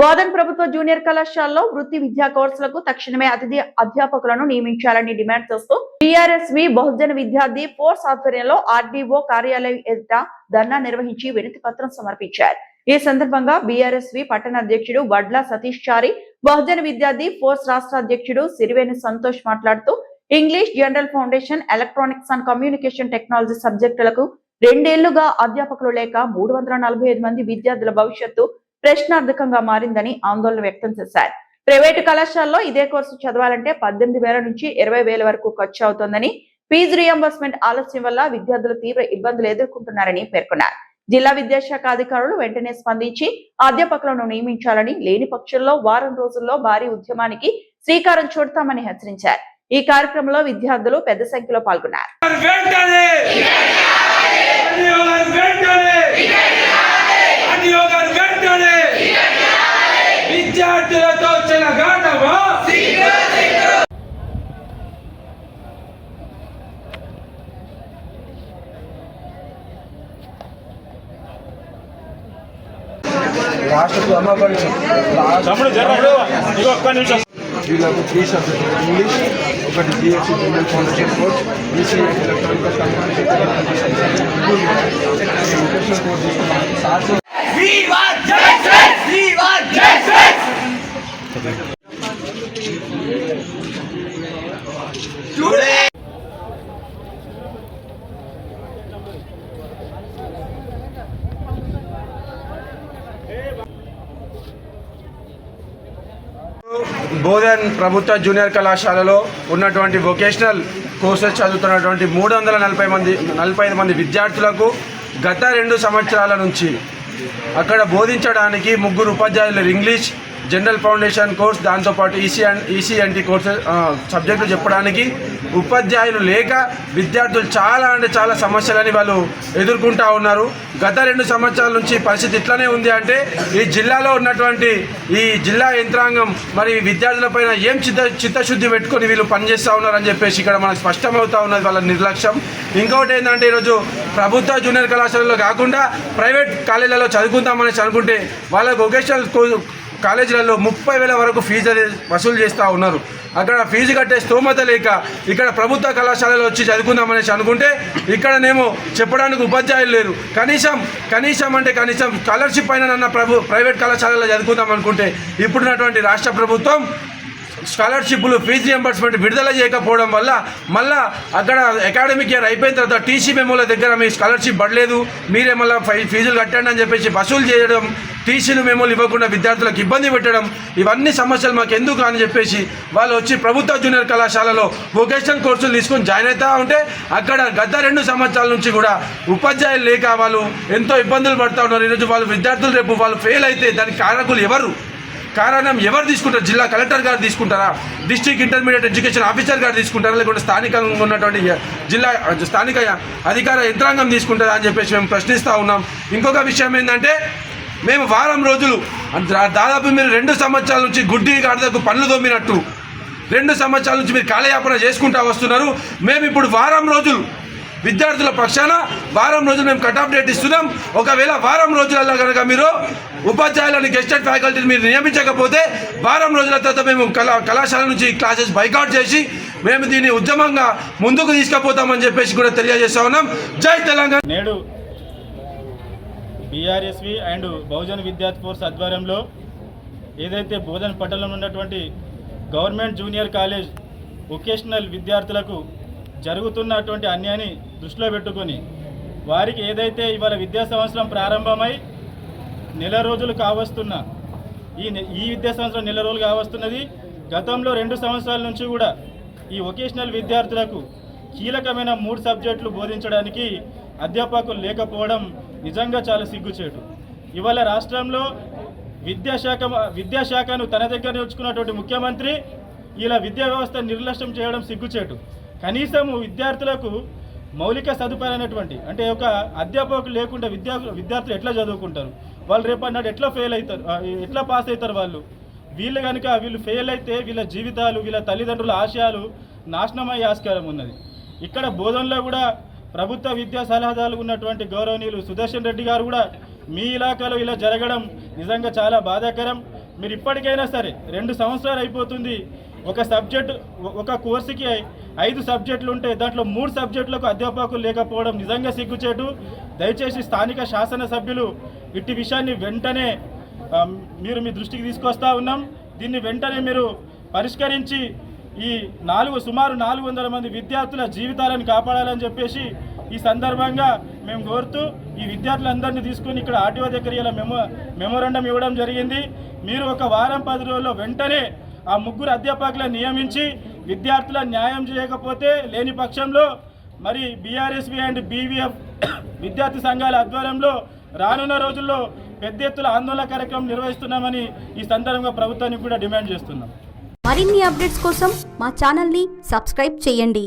బోధన్ ప్రభుత్వ జూనియర్ కళాశాలలో వృత్తి విద్యా కోర్సులకు తక్షణమే అతిథి అధ్యాపకులను నియమించాలని డిమాండ్ చేస్తూ టీఆర్ఎస్వి బహుజన విద్యార్థి ఫోర్స్ ఆధ్వర్యంలో ఆర్డీఓ కార్యాలయం ఎదుట ధర్నా నిర్వహించి వినతి పత్రం సమర్పించారు. ఈ సందర్భంగా బీఆర్ఎస్వి పట్టణ అధ్యక్షుడు వడ్ల సతీష్ చారి, బహుజన విద్యార్థి ఫోర్స్ రాష్ట్ర అధ్యక్షుడు సిరివేణి సంతోష్ మాట్లాడుతూ English, general foundation, electronics and communication technology సబ్జెక్టులకు 2 ఏళ్లుగా అధ్యాపకులు లేక 345 మంది విద్యార్థుల భవిష్యత్తు ప్రశ్నార్థకంగా మారిందని ఆందోళన వ్యక్తం చేశారు. ప్రైవేటు కళాశాలలో ఇదే కోర్సు చదవాలంటే 18,000 నుంచి 20,000 వరకు ఖర్చు అవుతోందని, ఫీజు రియంబర్స్మెంట్ ఆలస్యం వల్ల విద్యార్థులు తీవ్ర ఇబ్బందులు ఎదుర్కొంటున్నారని పేర్కొన్నారు. జిల్లా విద్యాశాఖ అధికారులు వెంటనే స్పందించి అధ్యాపకులను నియమించాలని, లేని పక్షంలో వారం రోజుల్లో భారీ ఉద్యమానికి శ్రీకారం చుడతామని హెచ్చరించారు. ఈ కార్యక్రమంలో విద్యార్థులు పెద్ద సంఖ్యలో పాల్గొన్నారు. విద్యార్థులతో చెలగాటమా వీళ్ళకు 3 సబ్జెక్టులు ఇంగ్లీష్, ఒకటి GSC general foundation course, EC electronic communication course తీసుకున్నాం. బోధన్ ప్రభుత్వ జూనియర్ కళాశాలలో ఉన్నటువంటి వొకేషనల్ కోర్సెస్ చదువుతున్నటువంటి 345 మంది విద్యార్థులకు గత 2 సంవత్సరాల నుంచి అక్కడ బోధించడానికి 3 ఉపాధ్యాయులు ఇంగ్లీష్, జనరల్ ఫౌండేషన్ కోర్స్, దాంతోపాటు ఈసీఎన్టీ కోర్సు సబ్జెక్టులు చెప్పడానికి ఉపాధ్యాయులు లేక విద్యార్థులు చాలా సమస్యలని వాళ్ళు ఎదుర్కొంటూ ఉన్నారు. గత 2 సంవత్సరాల నుంచి పరిస్థితి ఇట్లానే ఉంది. అంటే ఈ జిల్లాలో ఉన్నటువంటి ఈ జిల్లా యంత్రాంగం మరి విద్యార్థులపైన ఏం చిత్తశుద్ధి పెట్టుకొని వీళ్ళు పనిచేస్తూ ఉన్నారని చెప్పేసి ఇక్కడ మనకు స్పష్టమవుతా ఉన్నది వాళ్ళ నిర్లక్ష్యం. ఇంకొకటి ఏంటంటే ఈరోజు ప్రభుత్వ జూనియర్ కళాశాలలో కాకుండా ప్రైవేట్ కాలేజీలలో చదువుకుందామని అనుకుంటే వాళ్ళకు వొకేషనల్ కాలేజీలలో 30,000 వరకు ఫీజు వసూలు చేస్తూ ఉన్నారు. అక్కడ ఫీజు కట్టే స్తోమత లేక ఇక్కడ ప్రభుత్వ కళాశాలలో వచ్చి చదువుకుందామనేసి అనుకుంటే ఇక్కడనేమో చెప్పడానికి ఉపాధ్యాయులు లేరు. కనీసం స్కాలర్షిప్ అయినా ప్రైవేట్ కళాశాలలో చదువుకుందాం అనుకుంటే ఇప్పుడున్నటువంటి రాష్ట్ర ప్రభుత్వం స్కాలర్షిప్లు, ఫీజు రియంబర్స్మెంట్ విడుదల చేయకపోవడం వల్ల మళ్ళీ అక్కడ అకాడమిక్ ఇయర్ అయిపోయిన తర్వాత టీసీ మెమోల దగ్గర మీ స్కాలర్షిప్ పడలేదు, మీరే మళ్ళీ ఫీజులు కట్టండి అని చెప్పేసి వసూలు చేయడం, టీసీలు మెమోలు ఇవ్వకుండా విద్యార్థులకు ఇబ్బంది పెట్టడం, ఇవన్నీ సమస్యలు మాకు ఎందుకు అని చెప్పేసి వాళ్ళు వచ్చి ప్రభుత్వ జూనియర్ కళాశాలలో వొకేషనల్ కోర్సులు తీసుకొని జాయిన్ అవుతూ ఉంటే అక్కడ గత 2 సంవత్సరాల నుంచి కూడా ఉపాధ్యాయులు లేక వాళ్ళు ఎంతో ఇబ్బందులు పడుతూ ఉన్నారు. ఈరోజు వాళ్ళు విద్యార్థులు రేపు వాళ్ళు ఫెయిల్ అయితే దానికి కారణం ఎవరు తీసుకుంటారు? జిల్లా కలెక్టర్ గారు తీసుకుంటారా? డిస్ట్రిక్ట్ ఇంటర్మీడియట్ ఎడ్యుకేషన్ ఆఫీసర్ గారు తీసుకుంటారా? లేకుంటే స్థానికంగా ఉన్నటువంటి జిల్లా స్థానిక అధికార యంత్రాంగం తీసుకుంటారా అని చెప్పేసి మేము ప్రశ్నిస్తూ ఉన్నాం. ఇంకొక విషయం ఏంటంటే మేము వారం రోజులు దాదాపు మీరు 2 సంవత్సరాల నుంచి గుడ్డి గాడిదకు పనులు దొమ్మినట్టు 2 సంవత్సరాల నుంచి మీరు కాలయాపన చేసుకుంటూ వస్తున్నారు. మేము ఇప్పుడు వారం రోజులు విద్యార్థుల పక్షాన మేము కట్ ఆఫ్ డేట్ ఇస్తున్నాం. ఒకవేళ వారం రోజులలో కనుక మీరు ఉపాధ్యాయులను గెస్టెడ్ ఫ్యాకల్టీని మీరు నియమించకపోతే వారం రోజుల తర్వాత మేము కళాశాల నుంచి క్లాసెస్ బైకాట్ చేసి మేము దీన్ని ఉద్యమంగా ముందుకు తీసుకుపోతామని చెప్పేసి కూడా తెలియజేస్తా ఉన్నాం. జై తెలంగాణ. నేడు బీఆర్ఎస్వి అండ్ బహుజన విద్యార్థి ఫోర్స్ ఆధ్వర్యంలో ఏదైతే బోధన్ పట్టణంలో ఉన్నటువంటి గవర్నమెంట్ జూనియర్ కాలేజ్ వొకేషనల్ విద్యార్థులకు జరుగుతున్నటువంటి అన్యాయాన్ని దృష్టిలో పెట్టుకొని వారికి ఏదైతే ఇవాళ విద్యా సంవత్సరం ప్రారంభమై నెల రోజులు కావస్తున్న ఈ విద్యా సంవత్సరం నెల రోజులు కావస్తున్నది. గతంలో 2 సంవత్సరాల నుంచి కూడా ఈ వొకేషనల్ విద్యార్థులకు కీలకమైన 3 సబ్జెక్టులు బోధించడానికి అధ్యాపకులు లేకపోవడం నిజంగా చాలా సిగ్గుచేటు. ఇవాళ రాష్ట్రంలో విద్యాశాఖను తన దగ్గర ఉంచుకున్నటువంటి ముఖ్యమంత్రి ఇలా విద్యా వ్యవస్థ నిర్లక్ష్యం చేయడం సిగ్గుచేటు. కనీసం విద్యార్థులకు మౌలిక సదుపాయాలైనటువంటి అంటే ఒక అధ్యాపకులు లేకుండా విద్యార్థులు ఎట్లా చదువుకుంటారు? వాళ్ళు రేపన్నాడు ఎట్లా ఫెయిల్ అవుతారు, ఎట్లా పాస్ అవుతారు? వీళ్ళు ఫెయిల్ అయితే వీళ్ళ జీవితాలు, వీళ్ళ తల్లిదండ్రుల ఆశయాలు నాశనమయ్యే ఆస్కారం ఉన్నది. ఇక్కడ బోధనలో కూడా ప్రభుత్వ విద్యా సలహాదారులు ఉన్నటువంటి గౌరవనీయులు సుదర్శన్ రెడ్డి గారు కూడా మీ ఇలాకాలో ఇలా జరగడం నిజంగా చాలా బాధాకరం. మీరు ఇప్పటికైనా సరే 2 సంవత్సరాలు అయిపోతుంది, ఒక సబ్జెక్టు ఒక కోర్సుకి 5 సబ్జెక్టులు ఉంటే దాంట్లో 3 సబ్జెక్టులకు అధ్యాపకులు లేకపోవడం నిజంగా సిగ్గుచేటు. దయచేసి స్థానిక శాసనసభ్యులు ఇట్టి విషయాన్ని వెంటనే మీరు మీ దృష్టికి తీసుకొస్తా ఉన్నాం. దీన్ని వెంటనే మీరు పరిష్కరించి ఈ సుమారు 400 మంది విద్యార్థుల జీవితాలను కాపాడాలని చెప్పేసి ఈ సందర్భంగా మేము కోరుతూ ఈ విద్యార్థులందరినీ తీసుకొని ఇక్కడ ఆర్టీఓ దగ్గర ఇలా మెమోరాండం ఇవ్వడం జరిగింది. మీరు ఒక వారం 10 రోజుల్లో వెంటనే ఆ 3 అధ్యాపకులను నియమించి విద్యార్థుల న్యాయం చేయకపోతే లేని పక్షంలో మరి బీఆర్ఎస్వి అండ్ బీవీఎఫ్ విద్యార్థి సంఘాల ఆధ్వర్యంలో రానున్న రోజుల్లో పెద్ద ఎత్తున ఆందోళన కార్యక్రమం నిర్వహిస్తున్నామని ఈ సందర్భంగా ప్రభుత్వానికి కూడా డిమాండ్ చేస్తున్నాం. మరిన్ని అప్డేట్స్ కోసం మా ఛానల్ని సబ్స్క్రైబ్ చేయండి.